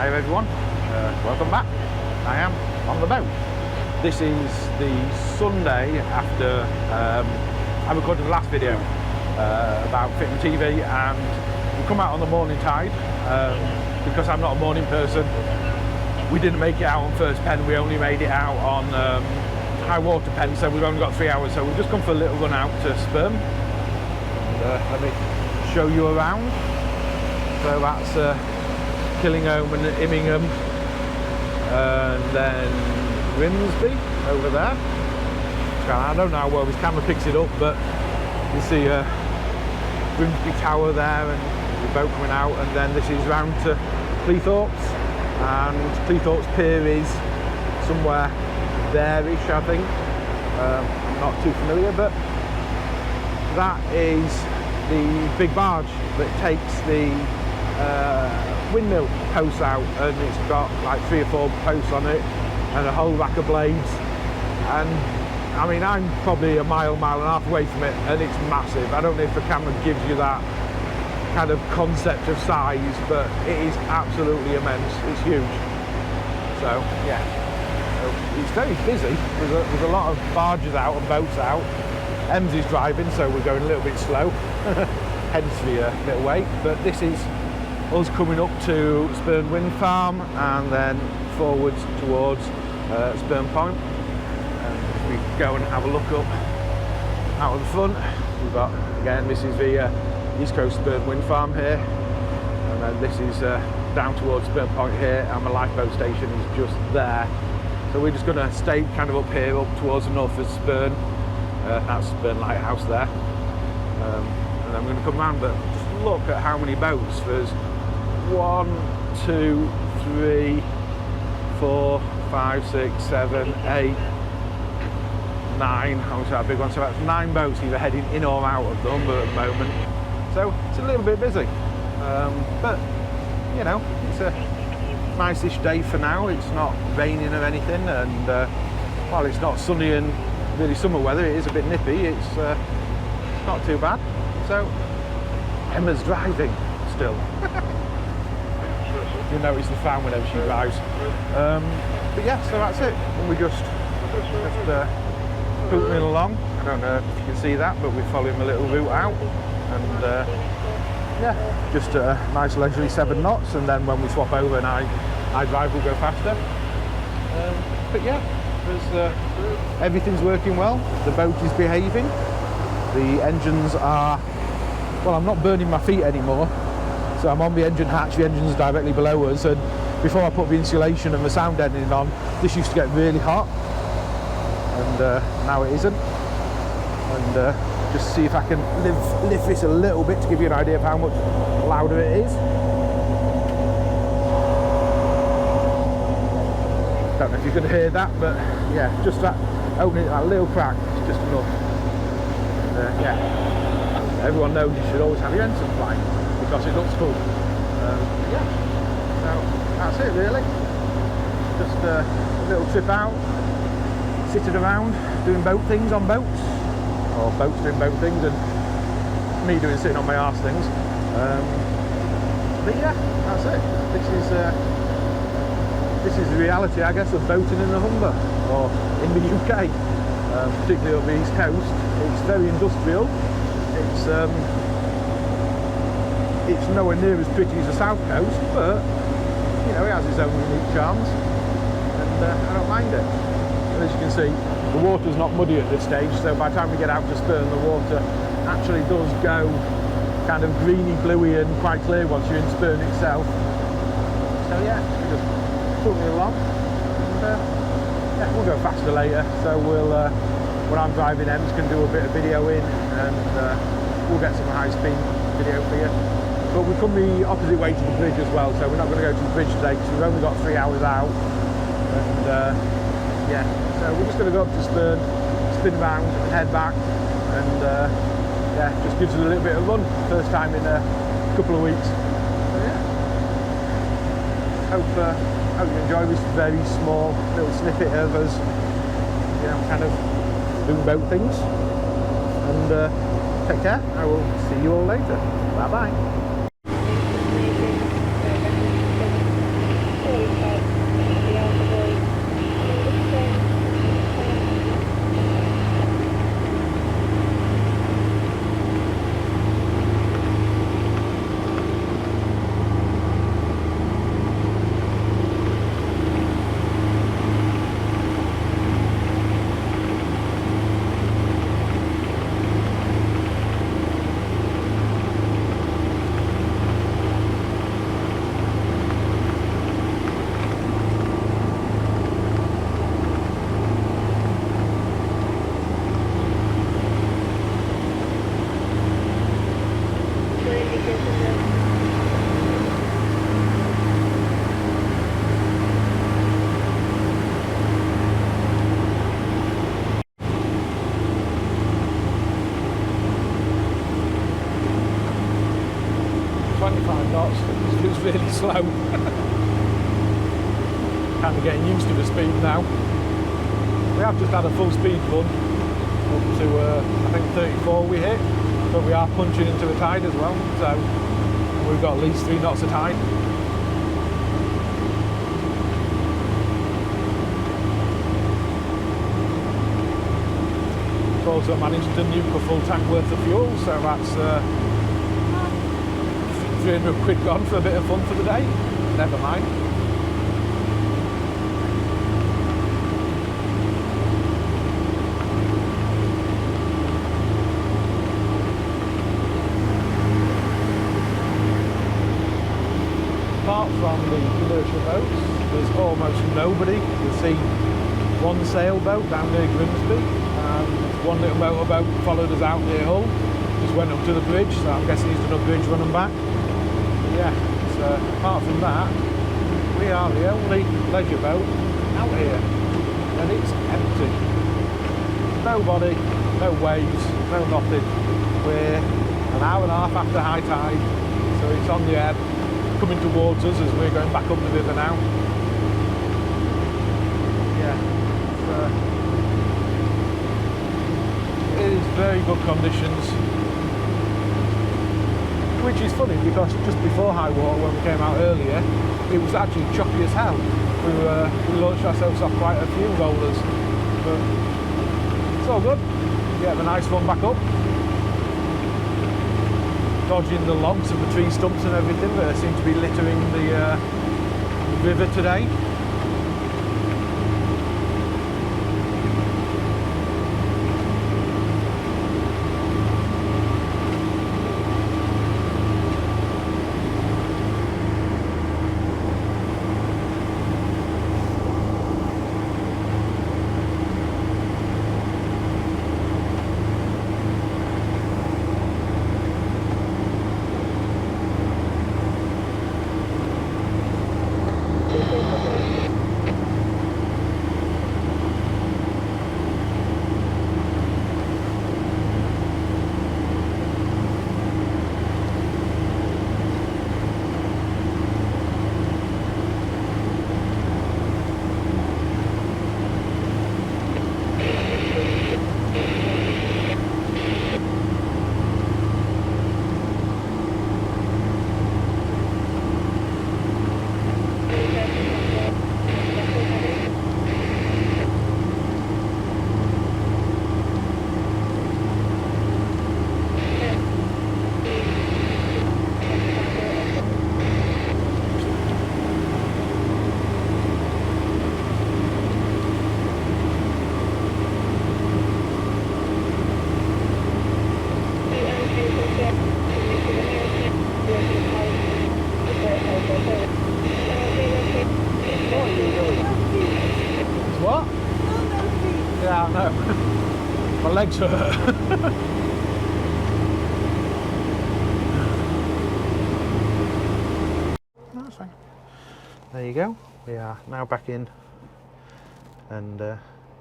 Hi everyone, welcome back. I am on the boat. This is the Sunday after I recorded the last video about fitting TV, and we come out on the morning tide. Because I'm not a morning person, we didn't make it out on first pen, we only made it out on high water pen, so we've only got 3 hours, so we've just come for a little run out to Sperm. And, let me show you around. So that's Killingham and Immingham, and then Grimsby over there. I don't know how well this camera picks it up, but you see Grimsby Tower there and the boat coming out, and then this is round to Cleethorpes, and Cleethorpes Pier is somewhere there-ish, I think. I'm not too familiar, but that is the big barge that takes the windmill posts out, and it's got like 3 or 4 posts on it and a whole rack of blades. And I mean, I'm probably a mile and a half away from it, and it's massive. I don't know if the camera gives you that kind of concept of size, but it is absolutely immense. It's huge. So yeah, so it's very busy. There's a lot of barges out and boats out. Ems is driving, so we're going a little bit slow, hence the little wait. But this is us coming up to Sperm Wind Farm and then forwards towards Sperm Point. And we go and have a look up out of the front. We've got, again, this is the East Coast Sperm Wind Farm here, and then this is down towards Sperm Point here, and the lifeboat station is just there. So we're just going to stay kind of up here, up towards the north of Sperm. That's Sperm Lighthouse there, and then we're going to come round. But just look at how many boats. There's 1, 2, 3, 4, 5, 6, 7, 8, 9. Obviously that big one. So that's 9 boats either heading in or out of the Humber at the moment. So it's a little bit busy, but you know, it's a nice-ish day for now. It's not raining or anything, and while it's not sunny and really summer weather, it is a bit nippy. It's not too bad. So Emma's driving still. You notice the fan whenever she drives. But yeah, so that's it. And we just pooping along. I don't know if you can see that, but we're following a little route out, and yeah, just a nice leisurely 7 knots, and then when we swap over and I drive, we'll go faster. But yeah, everything's working well. The boat is behaving. The engines are, well, I'm not burning my feet anymore, so I'm on the engine hatch. The engine's directly below us, and before I put the insulation and the sound editing on, this used to get really hot, and now it isn't. And just see if I can lift this a little bit to give you an idea of how much louder it is. Don't know if you can hear that, but yeah, just that opening that little crack is just enough. And yeah, everyone knows you should always have your ensign flying because it looks cool. Yeah, so that's it really. Just a little trip out, sitting around doing boat things on boats, or boats doing boat things, and me doing sitting on my arse things. But yeah, that's it. This is the reality, I guess, of boating in the Humber, or in the UK, particularly on the East Coast. It's very industrial. It's nowhere near as pretty as the South Coast, but you know, it has its own unique charms, and I don't mind it. And as you can see, the water's not muddy at this stage, so by the time we get out to Sperm, the water actually does go kind of greeny, bluey, and quite clear once you're in Sperm itself. So yeah, just put me along, and yeah, we'll go faster later. So we'll, when I'm driving, Ems can do a bit of video in, and we'll get some high-speed video for you. But we come the opposite way to the bridge as well, so we're not going to go to the bridge today because we've only got 3 hours out. And yeah, so we're just going to go up to Sperm, spin around and head back, and yeah, just gives us a little bit of run, first time in a couple of weeks. So yeah, hope you enjoy this very small little snippet of us, you know, kind of doing boat things. And take care. I will see you all later. Bye bye. It was really slow. Kind of getting used to the speed now. We have just had a full speed run up to I think 34 we hit, but we are punching into the tide as well, so we've got at least 3 knots of tide. We've also managed to nuke a full tank worth of fuel, so that's 300 quid gone for a bit of fun for the day. Never mind. Apart from the commercial boats, there's almost nobody. You'll see one sailboat down near Grimsby, and one little motorboat followed us out near Hull. Just went up to the bridge, so I'm guessing he's done a bridge run and back. But yeah, so apart from that, we are the only leisure boat out here, and it's empty. Nobody, no waves, no nothing. We're an hour and a half after high tide, so it's on the ebb, coming towards us as we're going back up the river now. Yeah, it is very good conditions, which is funny because just before high water, when we came out earlier, it was actually choppy as hell. We launched ourselves off quite a few rollers, but it's all good. Yeah, the nice one back up. Dodging the logs of the tree stumps and everything that seem to be littering the river today. What? Yeah, I know. My legs hurt. No, that's fine. There you go. We are now back in, and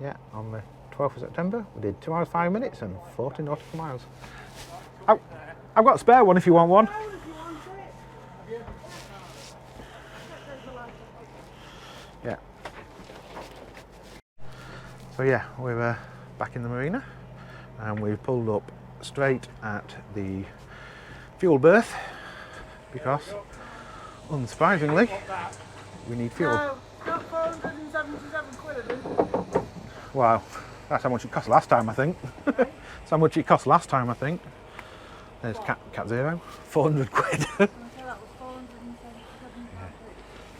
yeah, on the 12th of September, we did 2 hours 5 minutes and 40 nautical miles. Oh, I've got a spare one if you want one. Yeah. So yeah, we're back in the marina, and we've pulled up straight at the fuel because, unsurprisingly, we need fuel. No, not 477 quid, is it? Wow, that's how much it cost last time, I think. That's how much it cost last time, I think. There's cat zero, 400 quid. Okay, that was 477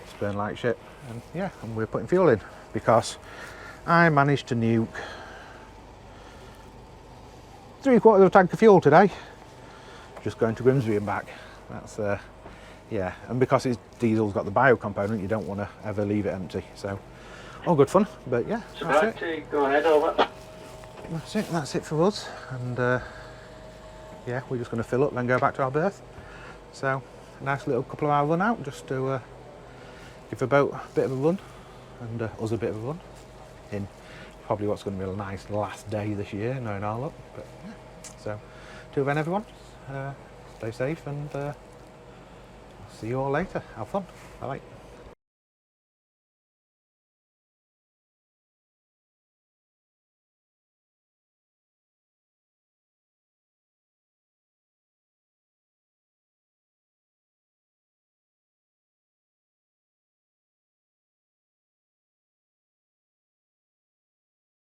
It's burned like shit, and yeah, and we're putting fuel in because I managed to nuke 3/4 of a tank of fuel today, just going to Grimsby and back. That's yeah, and because it's diesel's got the bio component, you don't want to ever leave it empty. So all good fun, but yeah, that's it. Go ahead, over. That's it for us, and yeah, we're just going to fill up, then go back to our berth. So a nice little couple of hour run out, just to give the boat a bit of a run, and us a bit of a run in probably what's going to be a nice last day this year, knowing our luck. But yeah, so till then, everyone, stay safe, and see you all later. Have fun. Bye bye.